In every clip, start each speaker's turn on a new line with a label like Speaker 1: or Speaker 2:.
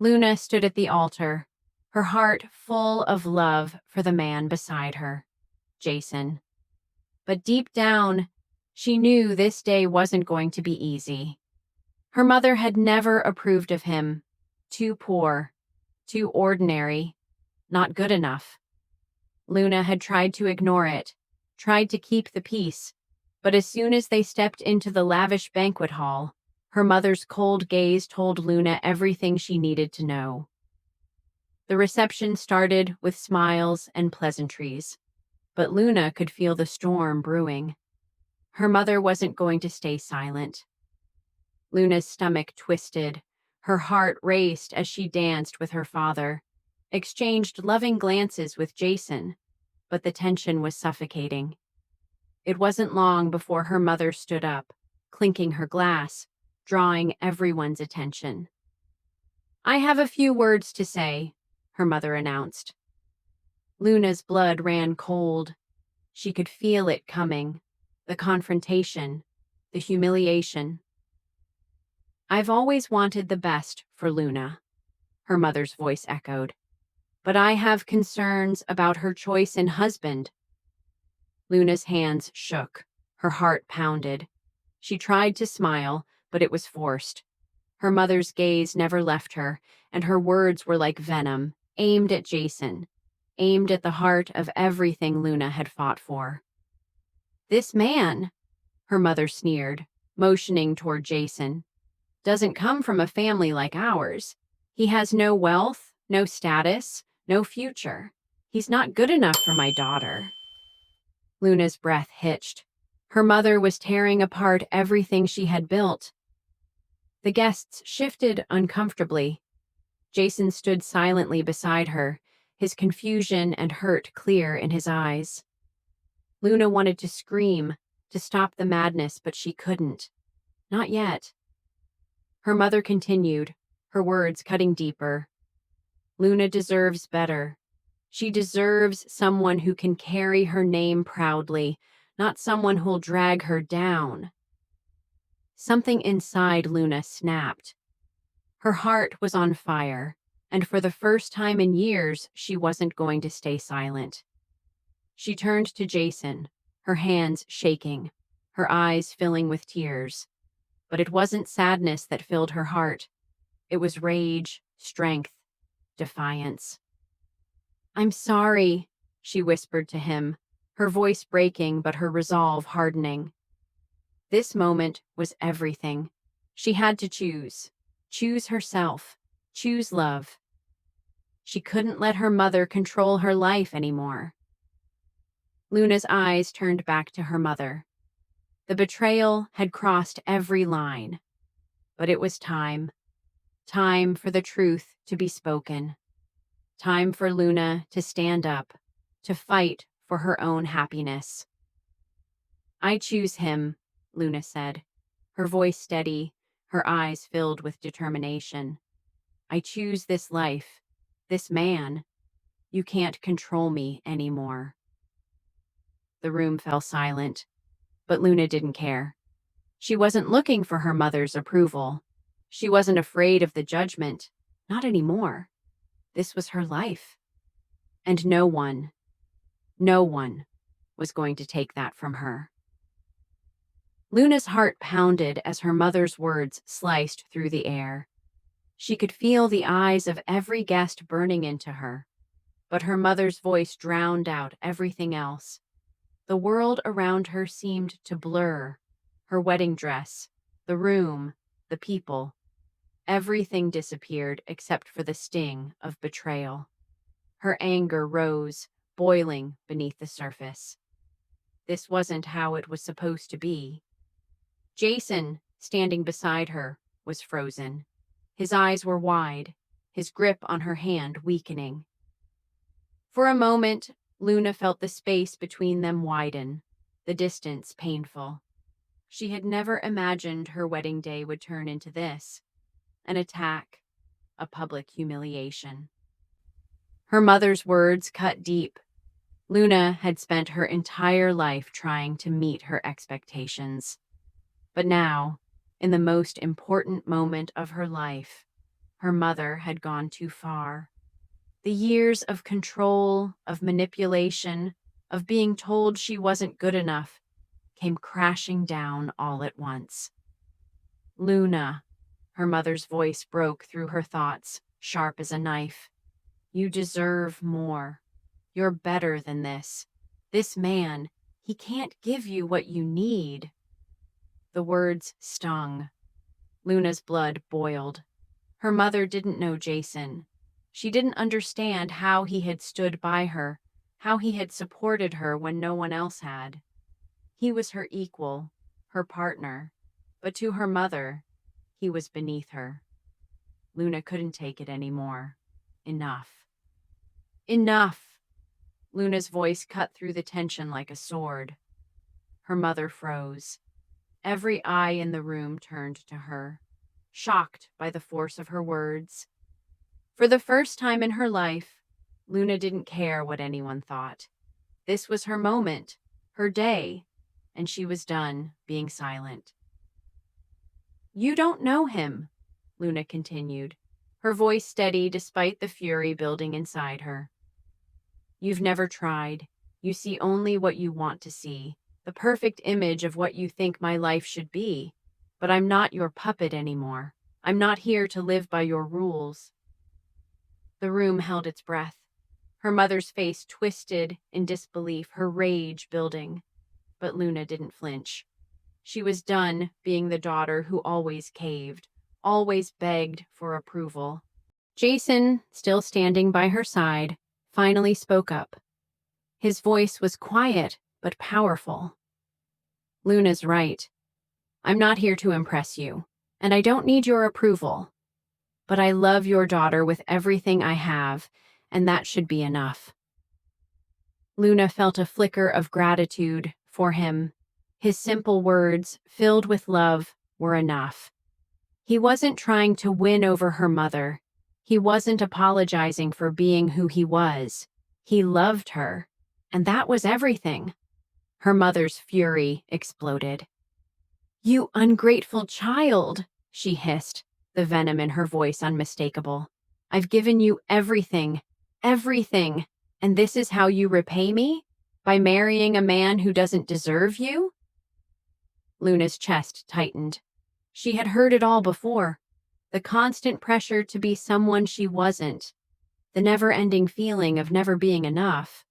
Speaker 1: Luna stood at the altar, her heart full of love for the man beside her, Jason. But deep down, she knew this day wasn't going to be easy. Her mother had never approved of him. Too poor, too ordinary, not good enough. Luna had tried to ignore it, tried to keep the peace, but as soon as they stepped into the lavish banquet hall, her mother's cold gaze told Luna everything she needed to know. The reception started with smiles and pleasantries, but Luna could feel the storm brewing. Her mother wasn't going to stay silent. Luna's stomach twisted, her heart raced as she danced with her father, exchanged loving glances with Jason, but the tension was suffocating. It wasn't long before her mother stood up, clinking her glass, drawing everyone's attention. "I have a few words to say," her mother announced. Luna's blood ran cold. She could feel it coming, the confrontation, the humiliation. "I've always wanted the best for Luna," her mother's voice echoed. "But I have concerns about her choice in husband." Luna's hands shook, her heart pounded. She tried to smile, but it was forced. Her mother's gaze never left her, and her words were like venom, aimed at Jason, aimed at the heart of everything Luna had fought for. "This man," her mother sneered, motioning toward Jason, "doesn't come from a family like ours. He has no wealth, no status, no future. He's not good enough for my daughter." Luna's breath hitched. Her mother was tearing apart everything she had built. The guests shifted uncomfortably. Jason stood silently beside her, his confusion and hurt clear in his eyes. Luna wanted to scream, to stop the madness, but she couldn't. Not yet. Her mother continued, her words cutting deeper. "Luna deserves better. She deserves someone who can carry her name proudly, not someone who'll drag her down." Something inside Luna snapped. Her heart was on fire, and for the first time in years, she wasn't going to stay silent. She turned to Jason, her hands shaking, her eyes filling with tears. But it wasn't sadness that filled her heart. It was rage, strength, defiance. "I'm sorry," she whispered to him, her voice breaking but her resolve hardening. This moment was everything. She had to choose. Choose herself. Choose love. She couldn't let her mother control her life anymore. Luna's eyes turned back to her mother. The betrayal had crossed every line. But it was time. Time for the truth to be spoken. Time for Luna to stand up, to fight for her own happiness. "I choose him," Luna said, her voice steady, her eyes filled with determination. "I choose this life, this man. You can't control me anymore." The room fell silent, but Luna didn't care. She wasn't looking for her mother's approval. She wasn't afraid of the judgment, not anymore. This was her life. And no one was going to take that from her. Luna's heart pounded as her mother's words sliced through the air. She could feel the eyes of every guest burning into her, but her mother's voice drowned out everything else. The world around her seemed to blur. Her wedding dress, the room, the people. Everything disappeared except for the sting of betrayal. Her anger rose, boiling beneath the surface. This wasn't how it was supposed to be. Jason, standing beside her, was frozen. His eyes were wide, his grip on her hand weakening. For a moment, Luna felt the space between them widen, the distance painful. She had never imagined her wedding day would turn into this, an attack, a public humiliation. Her mother's words cut deep. Luna had spent her entire life trying to meet her expectations. But now, in the most important moment of her life, her mother had gone too far. The years of control, of manipulation, of being told she wasn't good enough came crashing down all at once. Luna, her mother's voice broke through her thoughts, sharp as a knife. You deserve more. You're better than this. This man, he can't give you what you need. The words stung. Luna's blood boiled. Her mother didn't know Jason. She didn't understand how he had stood by her, how he had supported her when no one else had. He was her equal, her partner, but to her mother, he was beneath her. Luna couldn't take it anymore. Enough. Enough! Luna's voice cut through the tension like a sword. Her mother froze. Every eye in the room turned to her, shocked by the force of her words. For the first time in her life, Luna didn't care what anyone thought. This was her moment, her day, and she was done being silent. You don't know him, Luna continued, her voice steady despite the fury building inside her. You've never tried. You see only what you want to see, the perfect image of what you think my life should be. But I'm not your puppet anymore. I'm not here to live by your rules. The room held its breath. Her mother's face twisted in disbelief, her rage building. But Luna didn't flinch. She was done being the daughter who always caved, always begged for approval. Jason, still standing by her side, finally spoke up. His voice was quiet but powerful. Luna's right. I'm not here to impress you, and I don't need your approval. But I love your daughter with everything I have, and that should be enough. Luna felt a flicker of gratitude for him. His simple words, filled with love, were enough. He wasn't trying to win over her mother. He wasn't apologizing for being who he was. He loved her, and that was everything. Her mother's fury exploded. You ungrateful child, she hissed, the venom in her voice unmistakable. I've given you everything, everything, and this is how you repay me? By marrying a man who doesn't deserve you? Luna's chest tightened. She had heard it all before. The constant pressure to be someone she wasn't. The never-ending feeling of never being enough.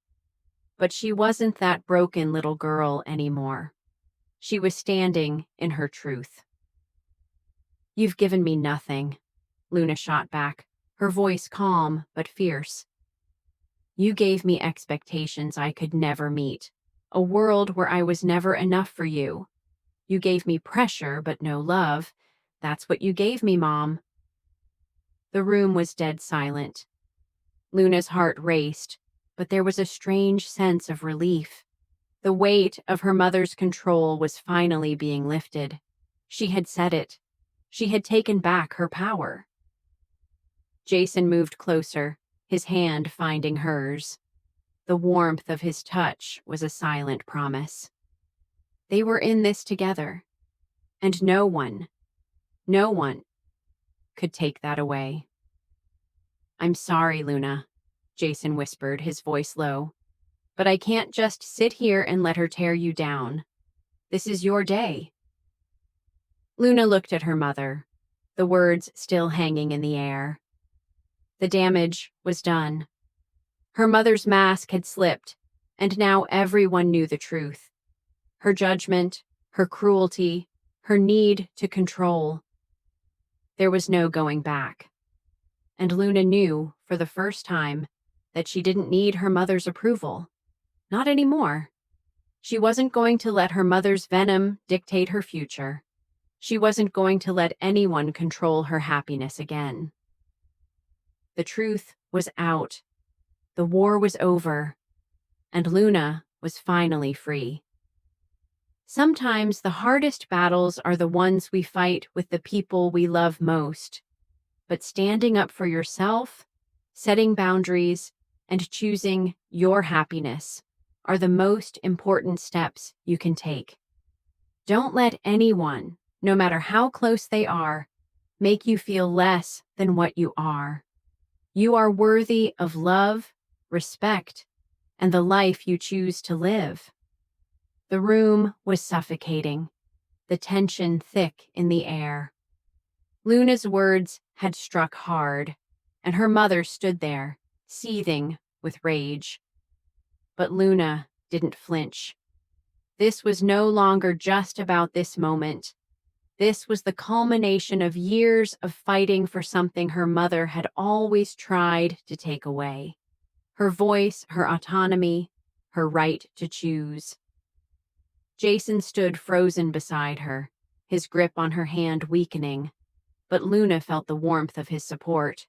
Speaker 1: But she wasn't that broken little girl anymore. She was standing in her truth. You've given me nothing, Luna shot back, her voice calm but fierce. You gave me expectations I could never meet, a world where I was never enough for you. You gave me pressure but no love. That's what you gave me, Mom. The room was dead silent. Luna's heart raced, but there was a strange sense of relief. The weight of her mother's control was finally being lifted. She had said it. She had taken back her power. Jason moved closer, his hand finding hers. The warmth of his touch was a silent promise. They were in this together, and no one could take that away. I'm sorry, Luna, Jason whispered, his voice low, but I can't just sit here and let her tear you down. This is your day. Luna looked at her mother, the words still hanging in the air. The damage was done. Her mother's mask had slipped, and now everyone knew the truth. Her judgment, her cruelty, her need to control. There was no going back. And Luna knew, for the first time, that she didn't need her mother's approval. Not anymore. She wasn't going to let her mother's venom dictate her future. She wasn't going to let anyone control her happiness again. The truth was out. The war was over. And Luna was finally free. Sometimes the hardest battles are the ones we fight with the people we love most. But standing up for yourself, setting boundaries, and choosing your happiness are the most important steps you can take. Don't let anyone, no matter how close they are, make you feel less than what you are. You are worthy of love, respect, and the life you choose to live. The room was suffocating, the tension thick in the air. Luna's words had struck hard, and her mother stood there, seething with rage. But Luna didn't flinch. This was no longer just about this moment. This was the culmination of years of fighting for something her mother had always tried to take away. Her voice, her autonomy, her right to choose. Jason stood frozen beside her, his grip on her hand weakening, but Luna felt the warmth of his support.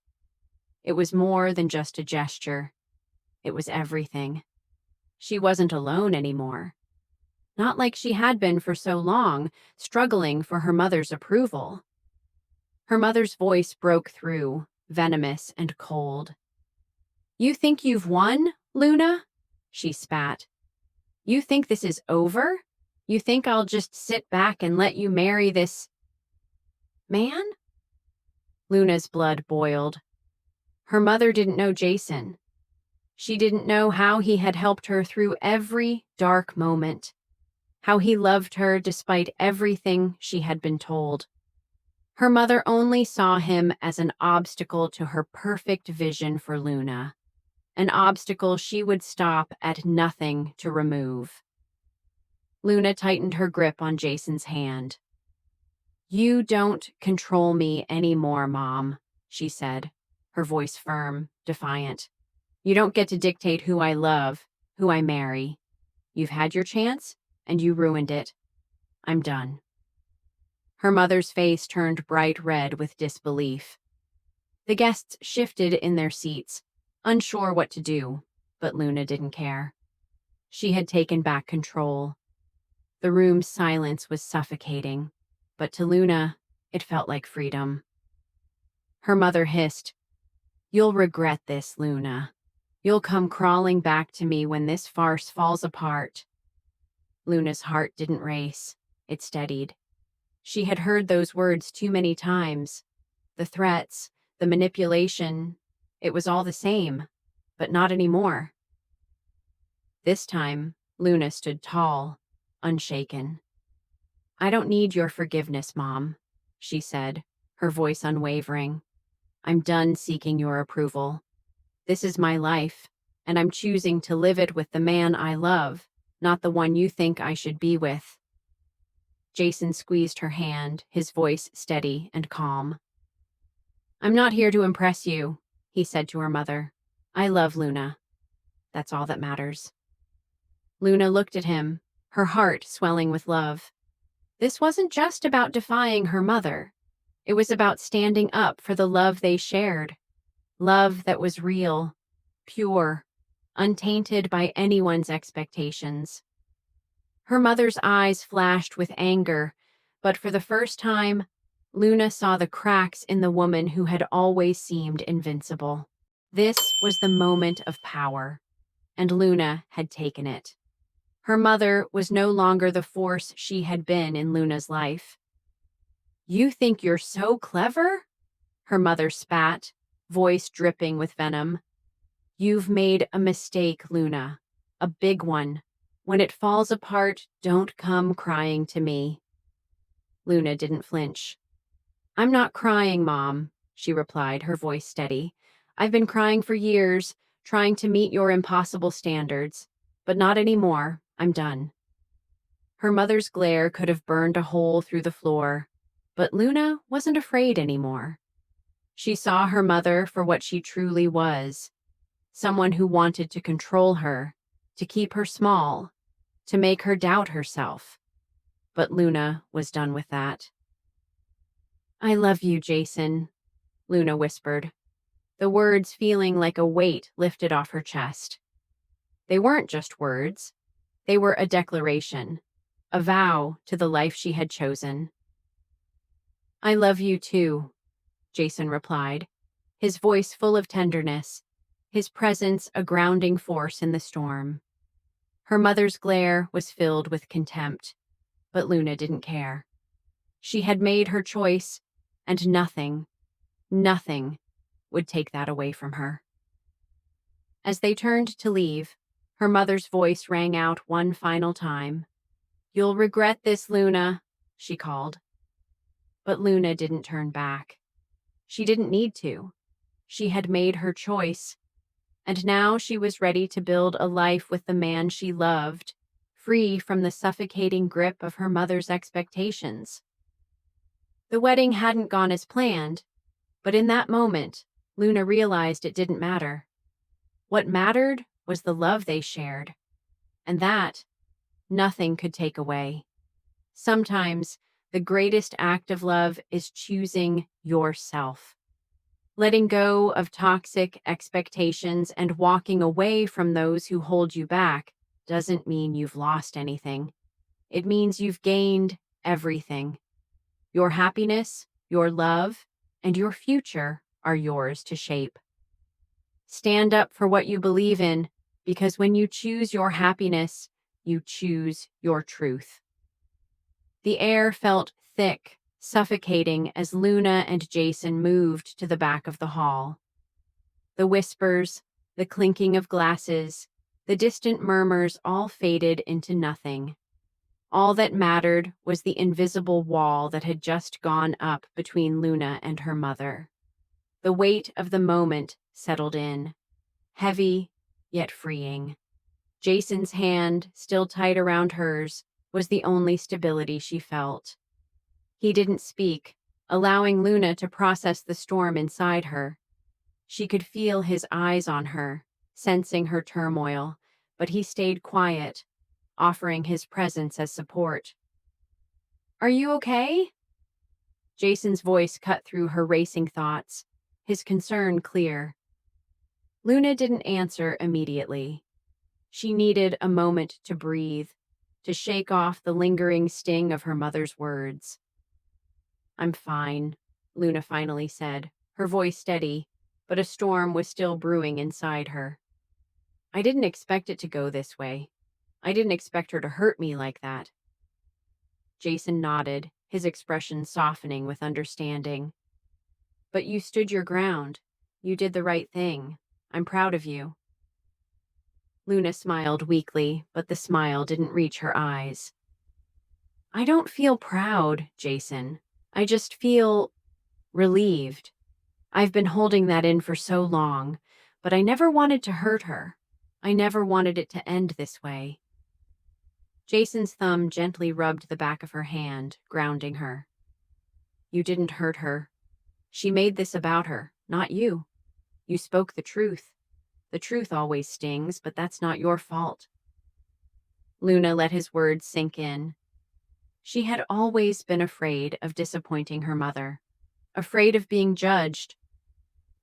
Speaker 1: It was more than just a gesture. It was everything. She wasn't alone anymore. Not like she had been for so long, struggling for her mother's approval. Her mother's voice broke through, venomous and cold. "You think you've won, Luna?" she spat. "You think this is over? You think I'll just sit back and let you marry this man?" Luna's blood boiled. Her mother didn't know Jason. She didn't know how he had helped her through every dark moment, how he loved her despite everything she had been told. Her mother only saw him as an obstacle to her perfect vision for Luna, an obstacle she would stop at nothing to remove. Luna tightened her grip on Jason's hand. "You don't control me anymore, Mom," she said, her voice firm, defiant. "You don't get to dictate who I love, who I marry. You've had your chance, and you ruined it. I'm done." Her mother's face turned bright red with disbelief. The guests shifted in their seats, unsure what to do, but Luna didn't care. She had taken back control. The room's silence was suffocating, but to Luna, it felt like freedom. Her mother hissed, "You'll regret this, Luna. You'll come crawling back to me when this farce falls apart." Luna's heart didn't race. It steadied. She had heard those words too many times. The threats, the manipulation, it was all the same, but not anymore. This time, Luna stood tall, unshaken. "I don't need your forgiveness, Mom," she said, her voice unwavering. "I'm done seeking your approval. This is my life, and I'm choosing to live it with the man I love, not the one you think I should be with." Jason squeezed her hand, his voice steady and calm. "I'm not here to impress you," he said to her mother. "I love Luna. That's all that matters." Luna looked at him, her heart swelling with love. This wasn't just about defying her mother. It was about standing up for the love they shared. Love that was real, pure, untainted by anyone's expectations. Her mother's eyes flashed with anger, but for the first time, Luna saw the cracks in the woman who had always seemed invincible. This was the moment of power, and Luna had taken it. Her mother was no longer the force she had been in Luna's life. "You think you're so clever?" Her mother spat, voice dripping with venom. "You've made a mistake, Luna. A big one. When it falls apart, don't come crying to me." Luna didn't flinch. "I'm not crying, Mom," she replied, her voice steady. "I've been crying for years, trying to meet your impossible standards. But not anymore. I'm done." Her mother's glare could have burned a hole through the floor, but Luna wasn't afraid anymore. She saw her mother for what she truly was, someone who wanted to control her, to keep her small, to make her doubt herself. But Luna was done with that. "I love you, Jason," Luna whispered, the words feeling like a weight lifted off her chest. They weren't just words. They were a declaration, a vow to the life she had chosen. "I love you too," Jason replied, his voice full of tenderness, his presence a grounding force in the storm. Her mother's glare was filled with contempt, but Luna didn't care. She had made her choice, and nothing would take that away from her. As they turned to leave, her mother's voice rang out one final time. "You'll regret this, Luna," she called. But Luna didn't turn back. She didn't need to. She had made her choice, and now she was ready to build a life with the man she loved, free from the suffocating grip of her mother's expectations. The wedding hadn't gone as planned, but in that moment, Luna realized it didn't matter. What mattered was the love they shared, and that nothing could take away. Sometimes the greatest act of love is choosing yourself. Letting go of toxic expectations and walking away from those who hold you back doesn't mean you've lost anything. It means you've gained everything. Your happiness, your love, and your future are yours to shape. Stand up for what you believe in, because when you choose your happiness, you choose your truth. The air felt thick, suffocating as Luna and Jason moved to the back of the hall. The whispers, the clinking of glasses, the distant murmurs all faded into nothing. All that mattered was the invisible wall that had just gone up between Luna and her mother. The weight of the moment settled in, heavy yet freeing. Jason's hand, still tight around hers, was the only stability she felt. He didn't speak, allowing Luna to process the storm inside her. She could feel his eyes on her, sensing her turmoil, but he stayed quiet, offering his presence as support. "Are you okay?" Jason's voice cut through her racing thoughts, his concern clear. Luna didn't answer immediately. She needed a moment to breathe, to shake off the lingering sting of her mother's words. "I'm fine," Luna finally said, her voice steady, but a storm was still brewing inside her. "I didn't expect it to go this way. I didn't expect her to hurt me like that." Jason nodded, his expression softening with understanding. "But you stood your ground. You did the right thing. I'm proud of you." Luna smiled weakly, but the smile didn't reach her eyes. "I don't feel proud, Jason. I just feel relieved. I've been holding that in for so long, but I never wanted to hurt her. I never wanted it to end this way." Jason's thumb gently rubbed the back of her hand, grounding her. "You didn't hurt her. She made this about her, not you. You spoke the truth. The truth always stings, but that's not your fault." Luna let his words sink in. She had always been afraid of disappointing her mother, afraid of being judged.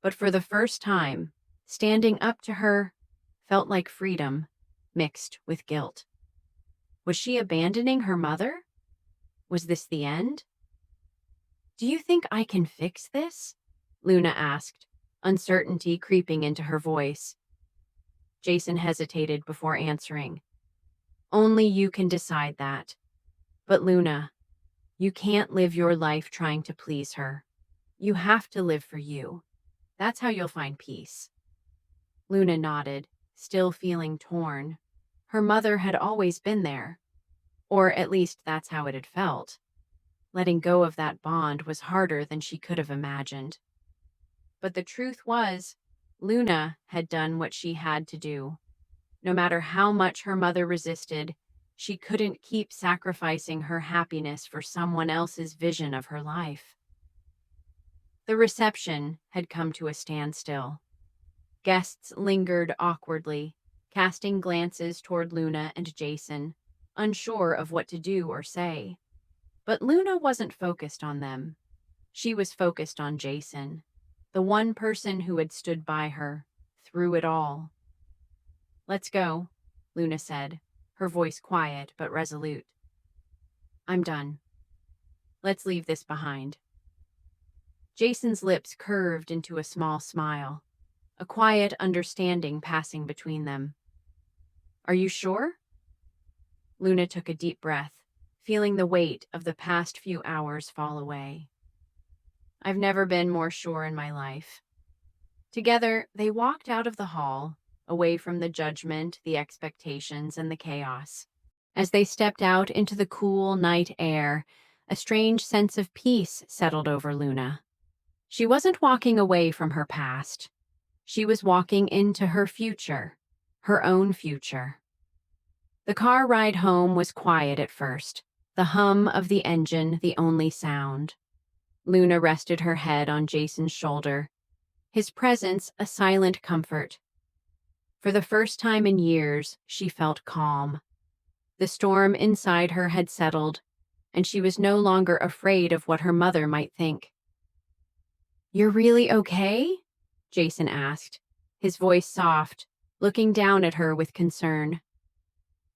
Speaker 1: But for the first time, standing up to her felt like freedom, mixed with guilt. Was she abandoning her mother? Was this the end? "Do you think I can fix this?" Luna asked, uncertainty creeping into her voice. Jason hesitated before answering. "Only you can decide that. But Luna, you can't live your life trying to please her. You have to live for you. That's how you'll find peace." Luna nodded, still feeling torn. Her mother had always been there, or at least that's how it had felt. Letting go of that bond was harder than she could have imagined. But the truth was, Luna had done what she had to do. No matter how much her mother resisted, she couldn't keep sacrificing her happiness for someone else's vision of her life. The reception had come to a standstill. Guests lingered awkwardly, casting glances toward Luna and Jason, unsure of what to do or say. But Luna wasn't focused on them. She was focused on Jason, the one person who had stood by her through it all. "Let's go," Luna said, her voice quiet but resolute. "I'm done. Let's leave this behind." Jason's lips curved into a small smile, a quiet understanding passing between them. "Are you sure?" Luna took a deep breath, feeling the weight of the past few hours fall away. I've never been more sure in my life. Together, they walked out of the hall, away from the judgment, the expectations, and the chaos. As they stepped out into the cool night air, a strange sense of peace settled over Luna. She wasn't walking away from her past. She was walking into her future, her own future. The car ride home was quiet at first, the hum of the engine the only sound. Luna rested her head on Jason's shoulder, his presence a silent comfort. For the first time in years, she felt calm. The storm inside her had settled, and she was no longer afraid of what her mother might think. "You're really okay?" Jason asked, his voice soft, looking down at her with concern.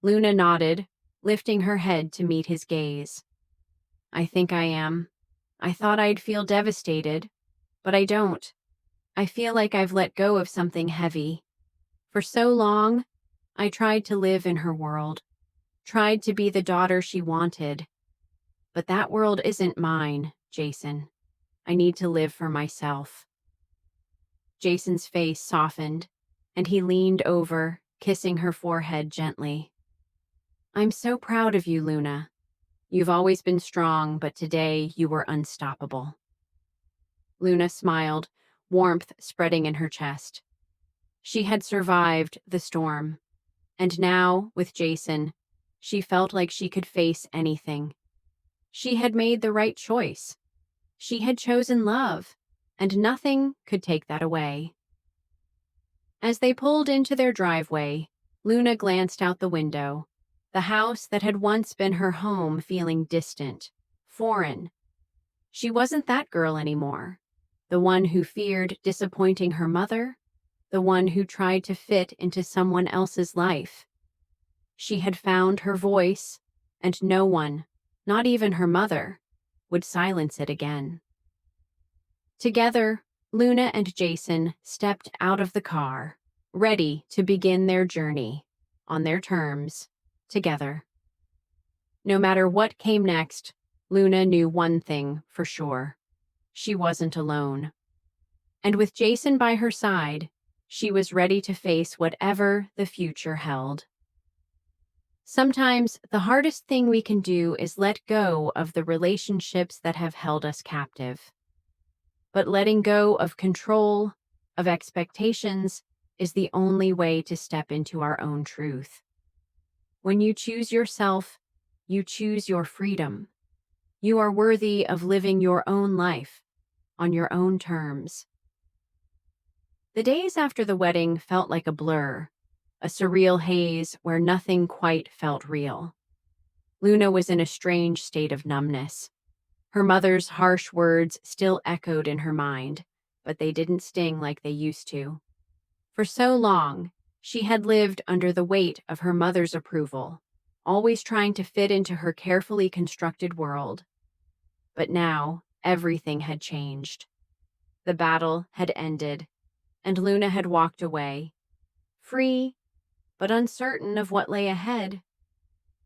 Speaker 1: Luna nodded, lifting her head to meet his gaze. "I think I am. I thought I'd feel devastated, but I don't. I feel like I've let go of something heavy. For so long, I tried to live in her world, tried to be the daughter she wanted. But that world isn't mine, Jason. I need to live for myself." Jason's face softened, and he leaned over, kissing her forehead gently. "I'm so proud of you, Luna. You've always been strong, but today you were unstoppable." Luna smiled, warmth spreading in her chest. She had survived the storm, and now, with Jason, she felt like she could face anything. She had made the right choice. She had chosen love, and nothing could take that away. As they pulled into their driveway, Luna glanced out the window, the house that had once been her home feeling distant, foreign. She wasn't that girl anymore, the one who feared disappointing her mother, the one who tried to fit into someone else's life. She had found her voice, and no one, not even her mother, would silence it again. Together, Luna and Jason stepped out of the car, ready to begin their journey, on their terms, together. No matter what came next, Luna knew one thing for sure. She wasn't alone. And with Jason by her side, she was ready to face whatever the future held. Sometimes the hardest thing we can do is let go of the relationships that have held us captive. But letting go of control, of expectations, is the only way to step into our own truth. When you choose yourself, you choose your freedom. You are worthy of living your own life, on your own terms. The days after the wedding felt like a blur, a surreal haze where nothing quite felt real. Luna was in a strange state of numbness. Her mother's harsh words still echoed in her mind, but they didn't sting like they used to. For so long, she had lived under the weight of her mother's approval, always trying to fit into her carefully constructed world. But now, everything had changed. The battle had ended, and Luna had walked away, free, but uncertain of what lay ahead.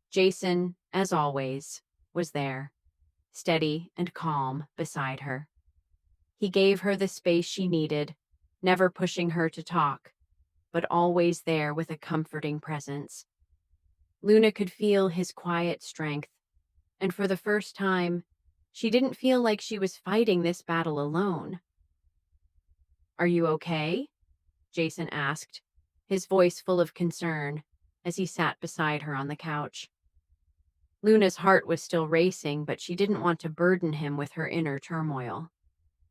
Speaker 1: Jason, as always, was there, steady and calm beside her. He gave her the space she needed, never pushing her to talk, but always there with a comforting presence. Luna could feel his quiet strength, and for the first time, she didn't feel like she was fighting this battle alone. "Are you okay?" Jason asked, his voice full of concern, as he sat beside her on the couch. Luna's heart was still racing, but she didn't want to burden him with her inner turmoil.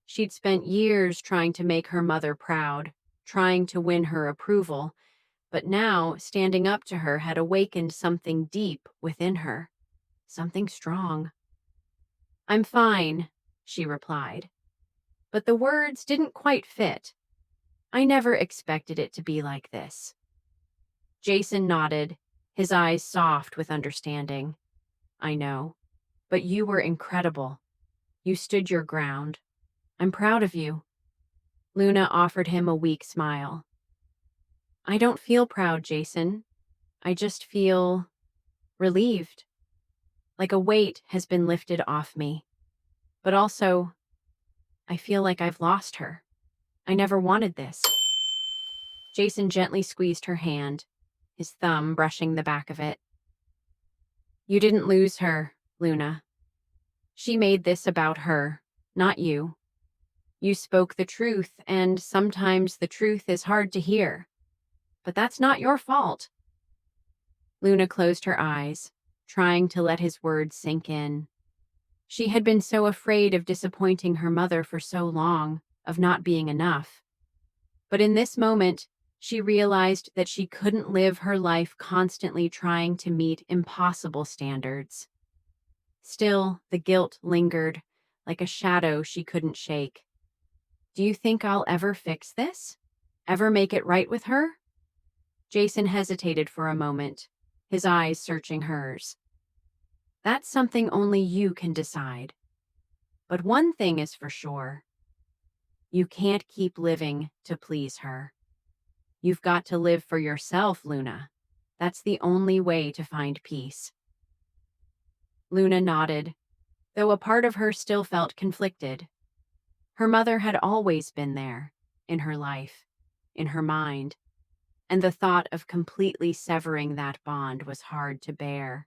Speaker 1: She'd spent years trying to make her mother proud, trying to win her approval, but now standing up to her had awakened something deep within her, something strong. "I'm fine," she replied. But the words didn't quite fit. "I never expected it to be like this." Jason nodded, his eyes soft with understanding. "I know, but you were incredible. You stood your ground. I'm proud of you." Luna offered him a weak smile. "I don't feel proud, Jason. I just feel relieved. Like a weight has been lifted off me. But also, I feel like I've lost her. I never wanted this. Jason gently squeezed her hand, his thumb brushing the back of it. You didn't lose her, Luna. She made this about her, not you. You spoke the truth, and sometimes the truth is hard to hear. But that's not your fault. Luna closed her eyes, trying to let his words sink in. She had been so afraid of disappointing her mother for so long, of not being enough. But in this moment, she realized that she couldn't live her life constantly trying to meet impossible standards. Still, the guilt lingered, like a shadow she couldn't shake. Do you think I'll ever fix this? Ever make it right with her? Jason hesitated for a moment, his eyes searching hers. That's something only you can decide. But one thing is for sure. You can't keep living to please her. You've got to live for yourself, Luna. That's the only way to find peace. Luna nodded, though a part of her still felt conflicted. Her mother had always been there, in her life, in her mind, and the thought of completely severing that bond was hard to bear.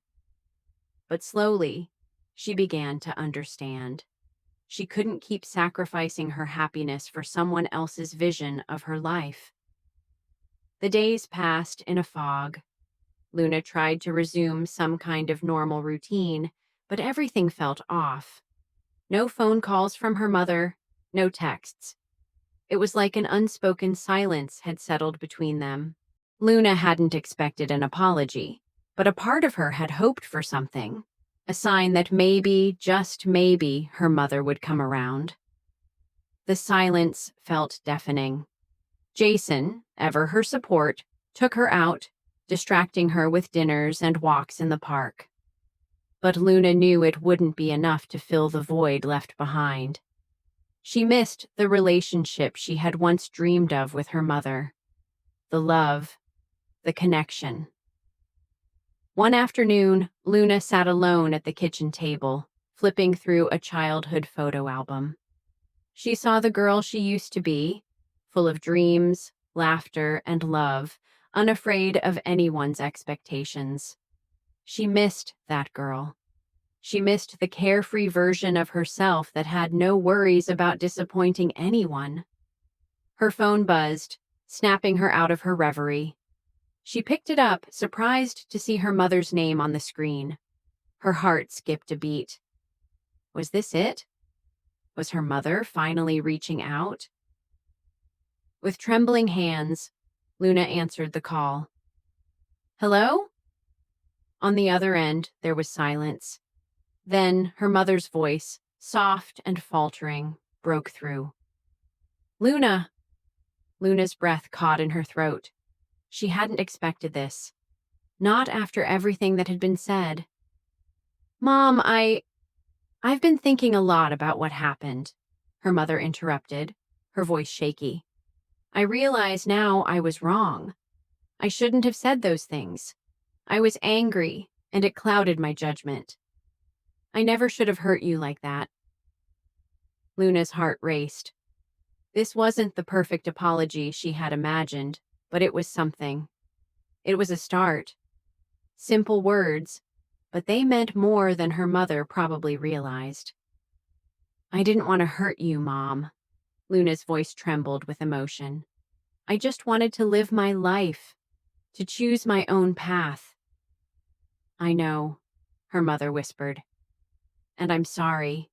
Speaker 1: But slowly, she began to understand. She couldn't keep sacrificing her happiness for someone else's vision of her life. The days passed in a fog. Luna tried to resume some kind of normal routine, but everything felt off. No phone calls from her mother, no texts. It was like an unspoken silence had settled between them. Luna hadn't expected an apology, but a part of her had hoped for something, a sign that maybe, just maybe, her mother would come around. The silence felt deafening. Jason, ever her support, took her out, distracting her with dinners and walks in the park. But Luna knew it wouldn't be enough to fill the void left behind. She missed the relationship she had once dreamed of with her mother. The love, the connection. One afternoon, Luna sat alone at the kitchen table, flipping through a childhood photo album. She saw the girl she used to be, full of dreams, laughter, and love, unafraid of anyone's expectations. She missed that girl. She missed the carefree version of herself that had no worries about disappointing anyone. Her phone buzzed, snapping her out of her reverie. She picked it up, surprised to see her mother's name on the screen. Her heart skipped a beat. Was this it? Was her mother finally reaching out? With trembling hands, Luna answered the call. Hello? On the other end, there was silence. Then her mother's voice, soft and faltering, broke through. Luna! Luna's breath caught in her throat. She hadn't expected this. Not after everything that had been said. Mom, I've been thinking a lot about what happened, her mother interrupted, her voice shaky. I realize now I was wrong. I shouldn't have said those things. I was angry, and it clouded my judgment. I never should have hurt you like that. Luna's heart raced. This wasn't the perfect apology she had imagined, but it was something. It was a start. Simple words, but they meant more than her mother probably realized. I didn't want to hurt you, Mom. Luna's voice trembled with emotion. I just wanted to live my life, to choose my own path. I know, her mother whispered. And I'm sorry.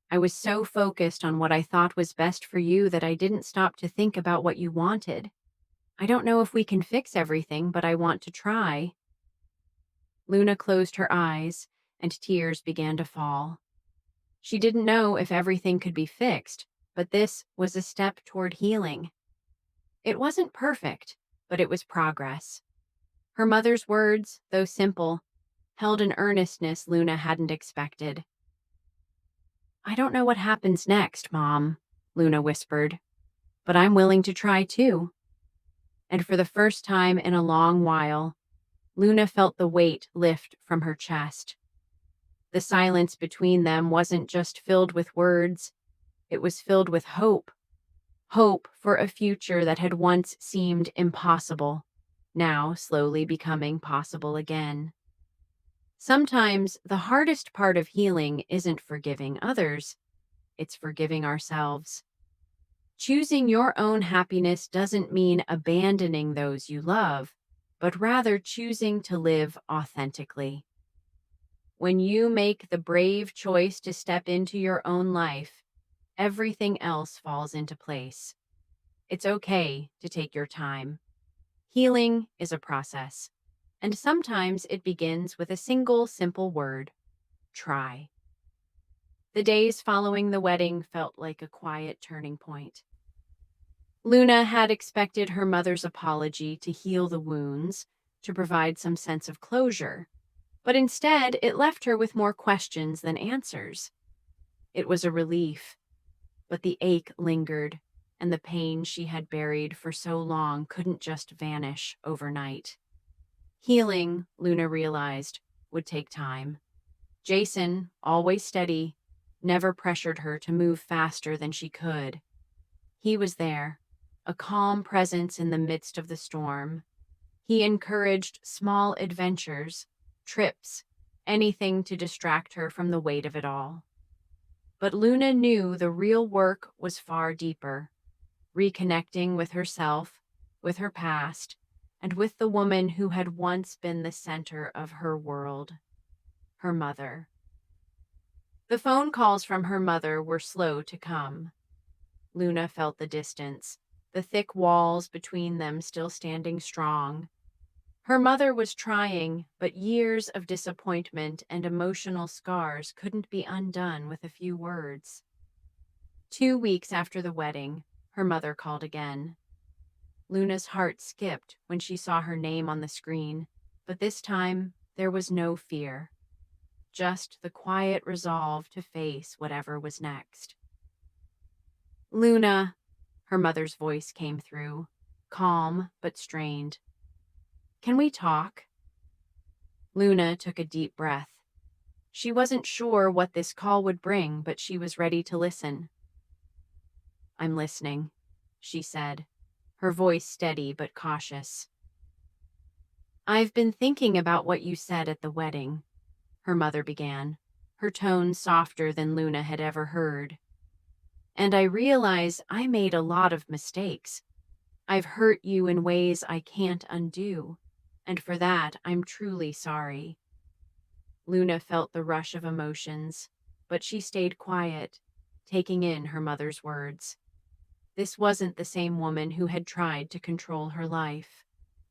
Speaker 1: I was so focused on what I thought was best for you that I didn't stop to think about what you wanted. I don't know if we can fix everything, but I want to try. Luna closed her eyes, and tears began to fall. She didn't know if everything could be fixed, but this was a step toward healing. It wasn't perfect, but it was progress. Her mother's words, though simple, held an earnestness Luna hadn't expected. I don't know what happens next, Mom, Luna whispered, but I'm willing to try too. And for the first time in a long while, Luna felt the weight lift from her chest. The silence between them wasn't just filled with words, It was filled with hope. Hope for a future that had once seemed impossible, now slowly becoming possible again. Sometimes the hardest part of healing isn't forgiving others, it's forgiving ourselves. Choosing your own happiness doesn't mean abandoning those you love, but rather choosing to live authentically. When you make the brave choice to step into your own life, everything else falls into place. It's okay to take your time. Healing is a process, and sometimes it begins with a single simple word: try. The days following the wedding felt like a quiet turning point. Luna had expected her mother's apology to heal the wounds, to provide some sense of closure, but instead it left her with more questions than answers. It was a relief, but the ache lingered, and the pain she had buried for so long couldn't just vanish overnight. Healing, Luna realized, would take time. Jason, always steady, never pressured her to move faster than she could. He was there, a calm presence in the midst of the storm. He encouraged small adventures, trips, anything to distract her from the weight of it all. But Luna knew the real work was far deeper, reconnecting with herself, with her past, and with the woman who had once been the center of her world, her mother. The phone calls from her mother were slow to come. Luna felt the distance, the thick walls between them still standing strong. Her mother was trying, but years of disappointment and emotional scars couldn't be undone with a few words. 2 weeks after the wedding, her mother called again. Luna's heart skipped when she saw her name on the screen, but this time there was no fear, just the quiet resolve to face whatever was next. "Luna," her mother's voice came through, calm but strained. "Can we talk?" Luna took a deep breath. She wasn't sure what this call would bring, but she was ready to listen. "I'm listening," she said, her voice steady but cautious. "I've been thinking about what you said at the wedding," her mother began, her tone softer than Luna had ever heard. "And I realize I made a lot of mistakes. I've hurt you in ways I can't undo, and for that I'm truly sorry." Luna felt the rush of emotions, but she stayed quiet, taking in her mother's words. This wasn't the same woman who had tried to control her life.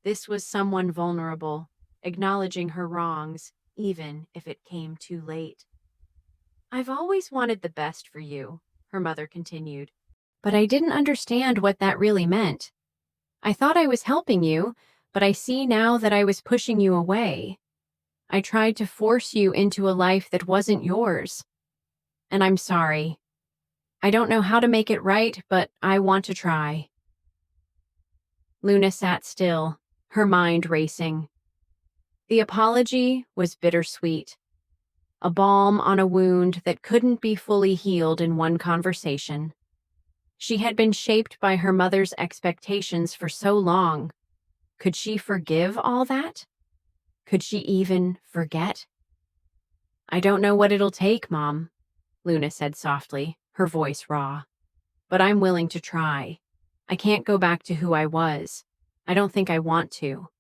Speaker 1: This was someone vulnerable, acknowledging her wrongs, even if it came too late. "I've always wanted the best for you," her mother continued, "but I didn't understand what that really meant. I thought I was helping you, but I see now that I was pushing you away. I tried to force you into a life that wasn't yours. And I'm sorry. I don't know how to make it right, but I want to try." Luna sat still, her mind racing. The apology was bittersweet, a balm on a wound that couldn't be fully healed in one conversation. She had been shaped by her mother's expectations for so long. Could she forgive all that? Could she even forget? "I don't know what it'll take, Mom," Luna said softly, her voice raw. "But I'm willing to try. I can't go back to who I was. I don't think I want to.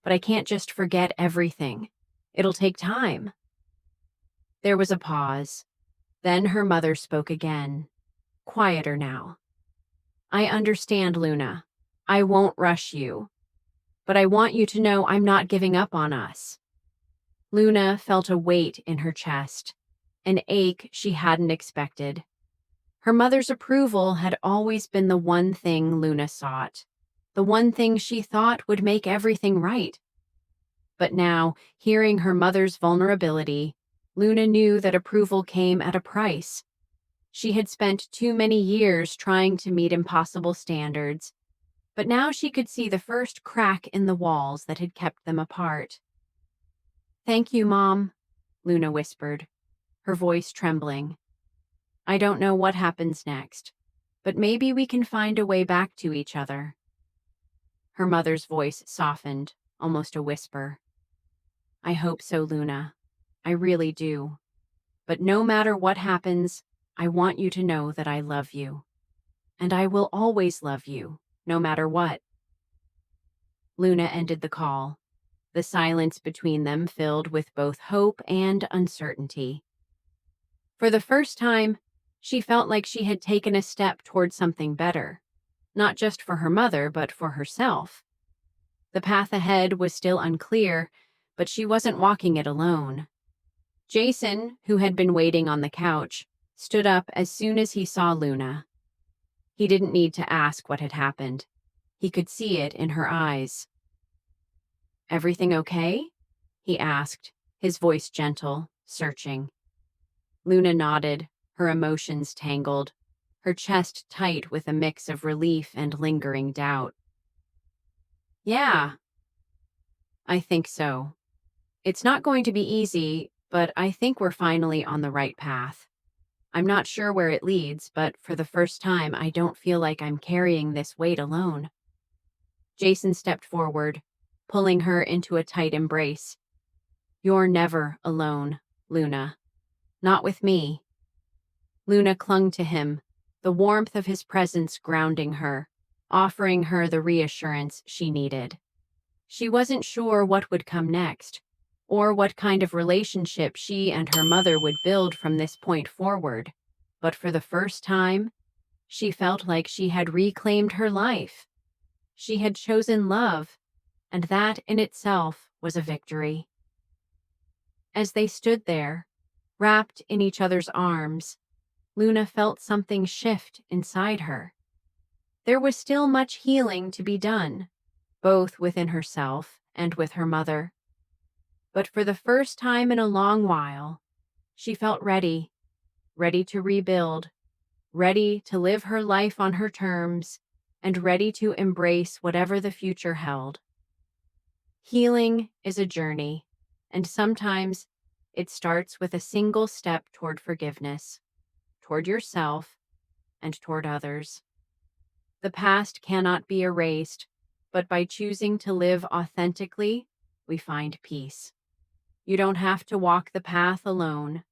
Speaker 1: But I can't just forget everything. It'll take time." There was a pause. Then her mother spoke again, quieter now. "I understand, Luna. I won't rush you. But I want you to know I'm not giving up on us." Luna felt a weight in her chest, an ache she hadn't expected. Her mother's approval had always been the one thing Luna sought, the one thing she thought would make everything right. But now, hearing her mother's vulnerability, Luna knew that approval came at a price. She had spent too many years trying to meet impossible standards, but now she could see the first crack in the walls that had kept them apart. "Thank you, Mom," Luna whispered, her voice trembling. I don't know what happens next, but maybe we can find a way back to each other." Her mother's voice softened, almost a whisper. "I hope so, Luna. I really do. But no matter what happens, I want you to know that I love you. And I will always love you, no matter what." Luna ended the call, the silence between them filled with both hope and uncertainty. For the first time, she felt like she had taken a step toward something better, not just for her mother, but for herself. The path ahead was still unclear, but she wasn't walking it alone. Jason, who had been waiting on the couch, stood up as soon as he saw Luna. He didn't need to ask what had happened. He could see it in her eyes. "Everything okay?" he asked, his voice gentle, searching. Luna nodded, her emotions tangled, her chest tight with a mix of relief and lingering doubt. "Yeah, I think so. It's not going to be easy, but I think we're finally on the right path. I'm not sure where it leads, but for the first time, I don't feel like I'm carrying this weight alone." Jason stepped forward, pulling her into a tight embrace. "You're never alone, Luna. Not with me." Luna clung to him, the warmth of his presence grounding her, offering her the reassurance she needed. She wasn't sure what would come next, or what kind of relationship she and her mother would build from this point forward, but for the first time, she felt like she had reclaimed her life. She had chosen love, and that in itself was a victory. As they stood there, wrapped in each other's arms, Luna felt something shift inside her. There was still much healing to be done, both within herself and with her mother. But for the first time in a long while, she felt ready to rebuild, ready to live her life on her terms, and ready to embrace whatever the future held. Healing is a journey, and sometimes it starts with a single step toward forgiveness, toward yourself, and toward others. The past cannot be erased, but by choosing to live authentically, we find peace. You don't have to walk the path alone.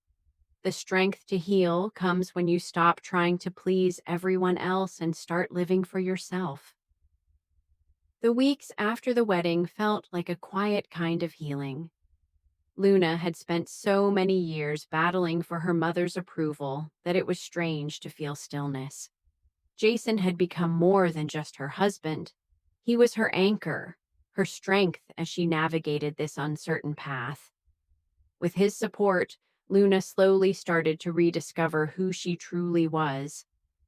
Speaker 1: The strength to heal comes when you stop trying to please everyone else and start living for yourself. The weeks after the wedding felt like a quiet kind of healing. Luna had spent so many years battling for her mother's approval that it was strange to feel stillness. Jason had become more than just her husband. He was her anchor, her strength as she navigated this uncertain path. With his support, Luna slowly started to rediscover who she truly was,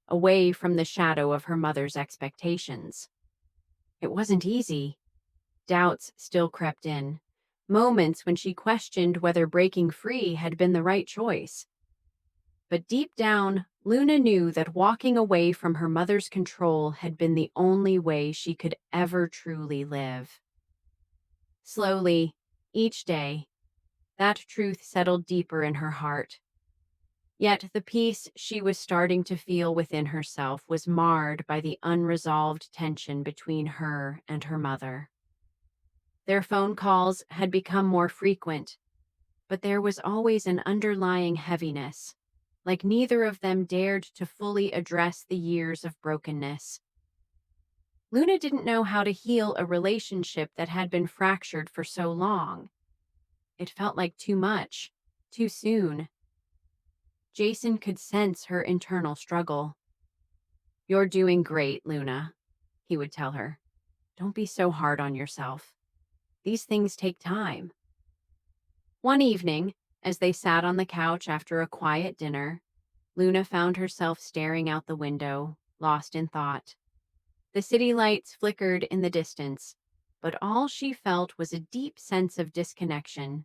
Speaker 1: away from the shadow of her mother's expectations. It wasn't easy. Doubts still crept in, moments when she questioned whether breaking free had been the right choice. But deep down, Luna knew that walking away from her mother's control had been the only way she could ever truly live. Slowly, each day, that truth settled deeper in her heart. Yet the peace she was starting to feel within herself was marred by the unresolved tension between her and her mother. Their phone calls had become more frequent, but there was always an underlying heaviness, like neither of them dared to fully address the years of brokenness. Luna didn't know how to heal a relationship that had been fractured for so long. It felt like too much, too soon. Jason could sense her internal struggle. "You're doing great, Luna," he would tell her. "Don't be so hard on yourself. These things take time." One evening, as they sat on the couch after a quiet dinner, Luna found herself staring out the window, lost in thought. The city lights flickered in the distance, but all she felt was a deep sense of disconnection.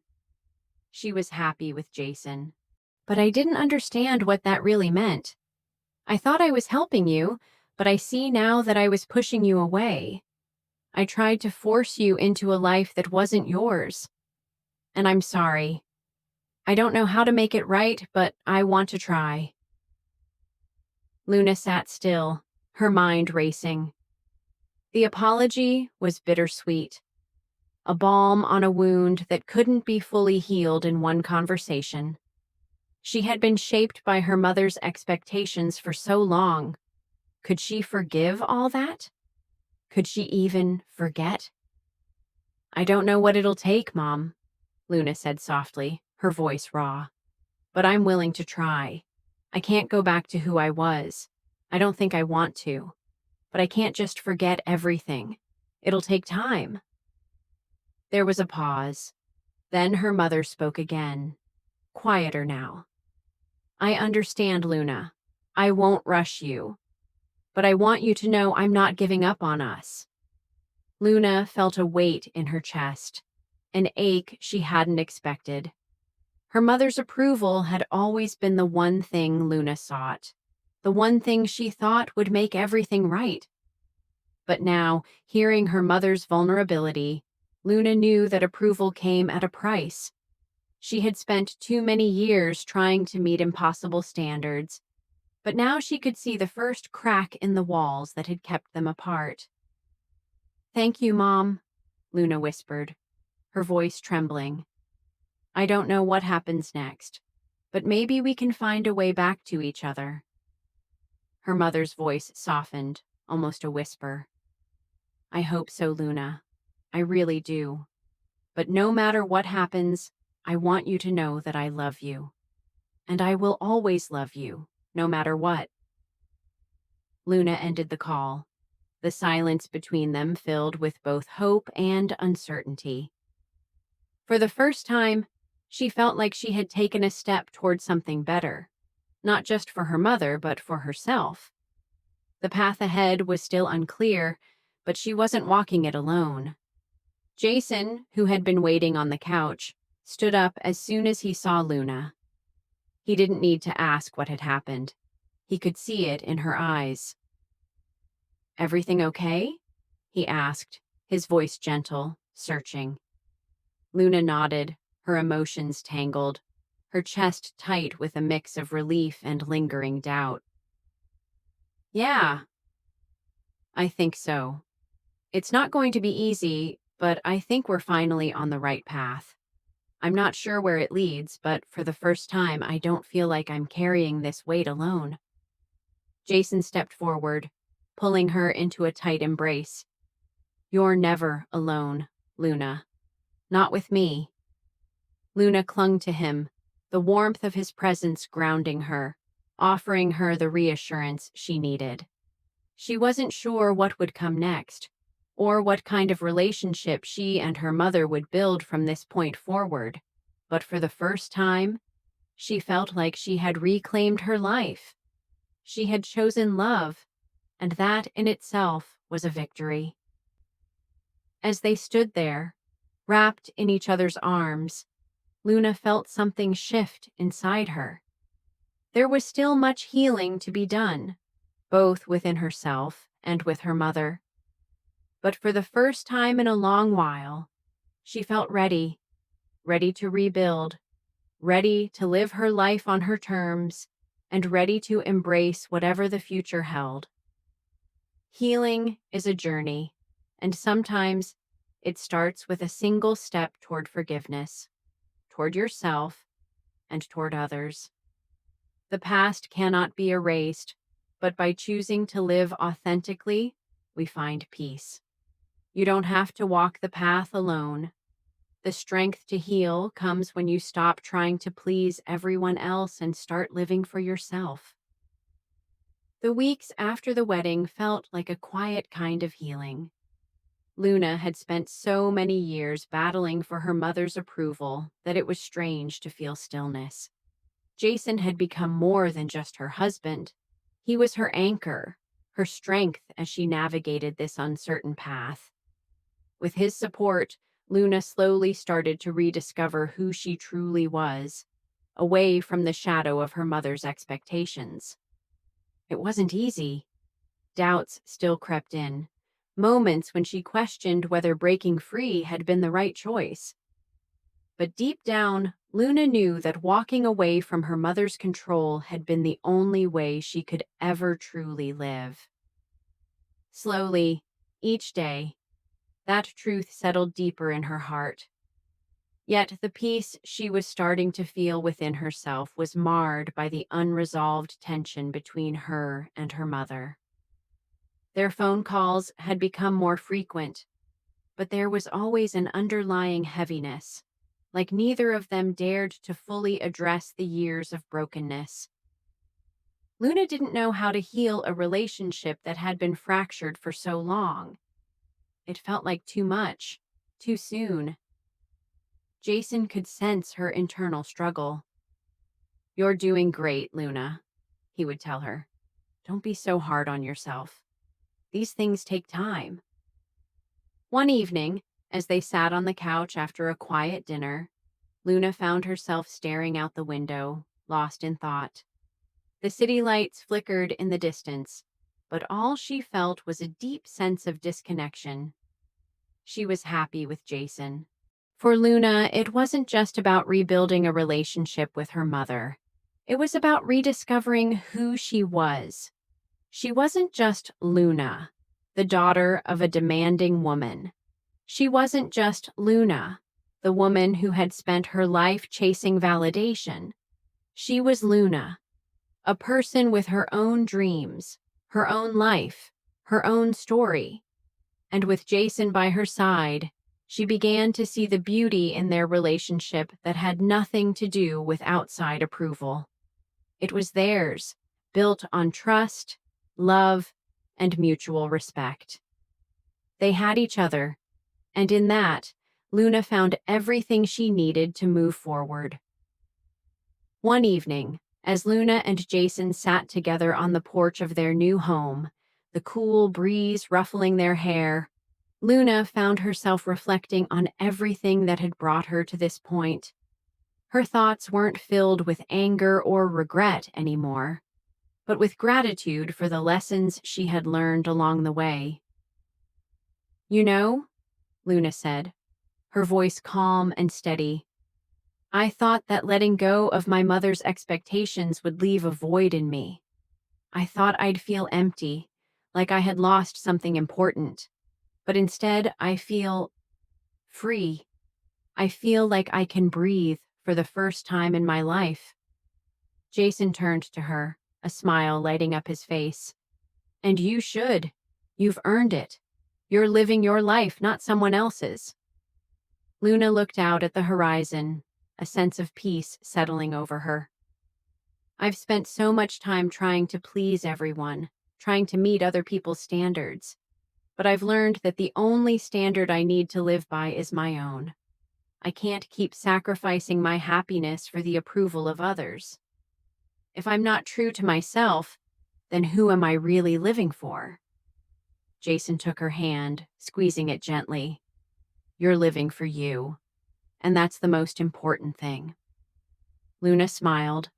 Speaker 1: She was happy with Jason, but I didn't understand what that really meant. I thought I was helping you, but I see now that I was pushing you away. I tried to force you into a life that wasn't yours. And I'm sorry. I don't know how to make it right, but I want to try." Luna sat still, her mind racing. The apology was bittersweet, a balm on a wound that couldn't be fully healed in one conversation. She had been shaped by her mother's expectations for so long. Could she forgive all that? Could she even forget? "I don't know what it'll take, Mom," Luna said softly, her voice raw. "But I'm willing to try. I can't go back to who I was. I don't think I want to. But I can't just forget everything. It'll take time." There was a pause. Then her mother spoke again, quieter now. "I understand, Luna. I won't rush you. But I want you to know I'm not giving up on us." Luna felt a weight in her chest, an ache she hadn't expected. Her mother's approval had always been the one thing Luna sought, the one thing she thought would make everything right. But now, hearing her mother's vulnerability, Luna knew that approval came at a price. She had spent too many years trying to meet impossible standards, but now she could see the first crack in the walls that had kept them apart. "Thank you, Mom," Luna whispered, her voice trembling. "I don't know what happens next, but maybe we can find a way back to each other." Her mother's voice softened, almost a whisper. "I hope so, Luna. I really do. But no matter what happens, I want you to know that I love you. And I will always love you, no matter what." Luna ended the call, the silence between them filled with both hope and uncertainty. For the first time, she felt like she had taken a step toward something better, not just for her mother, but for herself. The path ahead was still unclear, but she wasn't walking it alone. Jason, who had been waiting on the couch, stood up as soon as he saw Luna. He didn't need to ask what had happened. He could see it in her eyes. "Everything okay?" he asked, his voice gentle, searching. Luna nodded, her emotions tangled, her chest tight with a mix of relief and lingering doubt. "Yeah, I think so. It's not going to be easy, but I think we're finally on the right path. I'm not sure where it leads, but for the first time, I don't feel like I'm carrying this weight alone." Jason stepped forward, pulling her into a tight embrace. "You're never alone, Luna. Not with me." Luna clung to him, the warmth of his presence grounding her, offering her the reassurance she needed. She wasn't sure what would come next, or what kind of relationship she and her mother would build from this point forward, but for the first time, she felt like she had reclaimed her life. She had chosen love, and that in itself was a victory. As they stood there, wrapped in each other's arms, Luna felt something shift inside her. There was still much healing to be done, both within herself and with her mother. But for the first time in a long while, she felt ready, ready to rebuild, ready to live her life on her terms, and ready to embrace whatever the future held. Healing is a journey, and sometimes it starts with a single step toward forgiveness, toward yourself, and toward others. The past cannot be erased, but by choosing to live authentically, we find peace. You don't have to walk the path alone. The strength to heal comes when you stop trying to please everyone else and start living for yourself. The weeks after the wedding felt like a quiet kind of healing. Luna had spent so many years battling for her mother's approval that it was strange to feel stillness. Jason had become more than just her husband. He was her anchor, her strength as she navigated this uncertain path. With his support, Luna slowly started to rediscover who she truly was, away from the shadow of her mother's expectations. It wasn't easy. Doubts still crept in, moments when she questioned whether breaking free had been the right choice. But deep down, Luna knew that walking away from her mother's control had been the only way she could ever truly live. Slowly, each day, that truth settled deeper in her heart. Yet the peace she was starting to feel within herself was marred by the unresolved tension between her and her mother. Their phone calls had become more frequent, but there was always an underlying heaviness, like neither of them dared to fully address the years of brokenness. Luna didn't know how to heal a relationship that had been fractured for so long. It felt like too much, too soon. Jason could sense her internal struggle. "You're doing great, Luna," he would tell her. "Don't be so hard on yourself. These things take time." One evening, as they sat on the couch after a quiet dinner, Luna found herself staring out the window, lost in thought. The city lights flickered in the distance, but all she felt was a deep sense of disconnection. She was happy with Jason. For Luna, it wasn't just about rebuilding a relationship with her mother. It was about rediscovering who she was. She wasn't just Luna, the daughter of a demanding woman. She wasn't just Luna, the woman who had spent her life chasing validation. She was Luna, a person with her own dreams, her own life, her own story. And with Jason by her side, she began to see the beauty in their relationship that had nothing to do with outside approval. It was theirs, built on trust, love, and mutual respect. They had each other, and in that, Luna found everything she needed to move forward. One evening, as Luna and Jason sat together on the porch of their new home, the cool breeze ruffling their hair, Luna found herself reflecting on everything that had brought her to this point. Her thoughts weren't filled with anger or regret anymore, but with gratitude for the lessons she had learned along the way. "You know," Luna said, her voice calm and steady, "I thought that letting go of my mother's expectations would leave a void in me. I thought I'd feel empty, like I had lost something important. But instead, I feel free. I feel like I can breathe for the first time in my life." Jason turned to her, a smile lighting up his face. "And you should. You've earned it. You're living your life, not someone else's." Luna looked out at the horizon, a sense of peace settling over her. "I've spent so much time trying to please everyone, trying to meet other people's standards. But I've learned that the only standard I need to live by is my own. I can't keep sacrificing my happiness for the approval of others. If I'm not true to myself, then who am I really living for?" Jason took her hand, squeezing it gently. "You're living for you, and that's the most important thing." Luna smiled,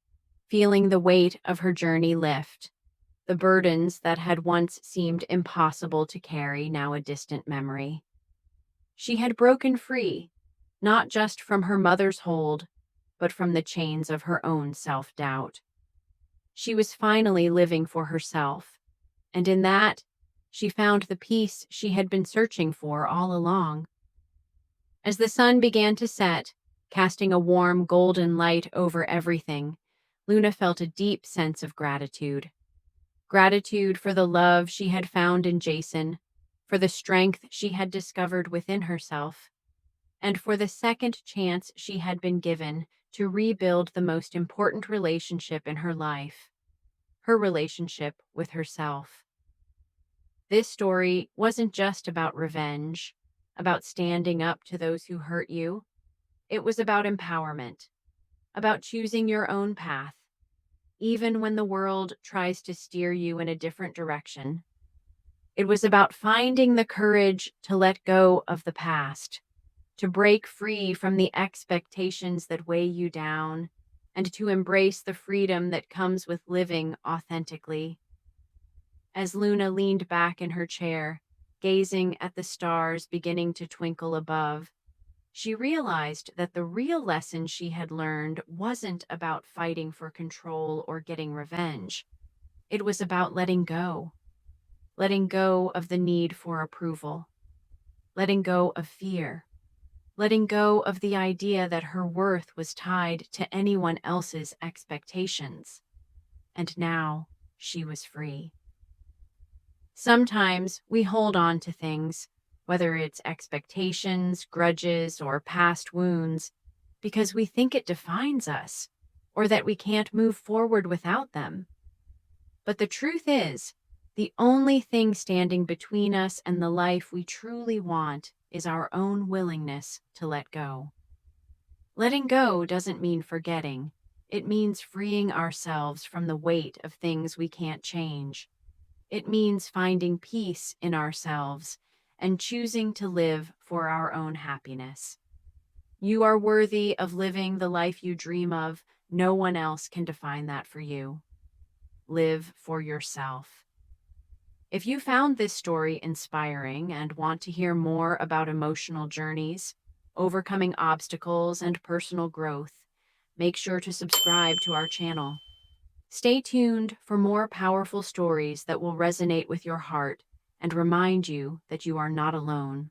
Speaker 1: feeling the weight of her journey lift. The burdens that had once seemed impossible to carry, now a distant memory. She had broken free, not just from her mother's hold, but from the chains of her own self-doubt. She was finally living for herself, and in that, she found the peace she had been searching for all along. As the sun began to set, casting a warm golden light over everything, Luna felt a deep sense of gratitude. Gratitude for the love she had found in Jason, for the strength she had discovered within herself, and for the second chance she had been given to rebuild the most important relationship in her life, her relationship with herself. This story wasn't just about revenge, about standing up to those who hurt you. It was about empowerment, about choosing your own path, even when the world tries to steer you in a different direction. It was about finding the courage to let go of the past, to break free from the expectations that weigh you down, and to embrace the freedom that comes with living authentically. As Luna leaned back in her chair, gazing at the stars beginning to twinkle above, she realized that the real lesson she had learned wasn't about fighting for control or getting revenge. It was about letting go of the need for approval, letting go of fear, letting go of the idea that her worth was tied to anyone else's expectations. And now she was free. Sometimes we hold on to things, whether it's expectations, grudges, or past wounds, because we think it defines us or that we can't move forward without them. But the truth is, the only thing standing between us and the life we truly want is our own willingness to let go. Letting go doesn't mean forgetting. It means freeing ourselves from the weight of things we can't change. It means finding peace in ourselves and choosing to live for our own happiness. You are worthy of living the life you dream of. No one else can define that for you. Live for yourself. If you found this story inspiring and want to hear more about emotional journeys, overcoming obstacles, and personal growth, make sure to subscribe to our channel. Stay tuned for more powerful stories that will resonate with your heart and remind you that you are not alone.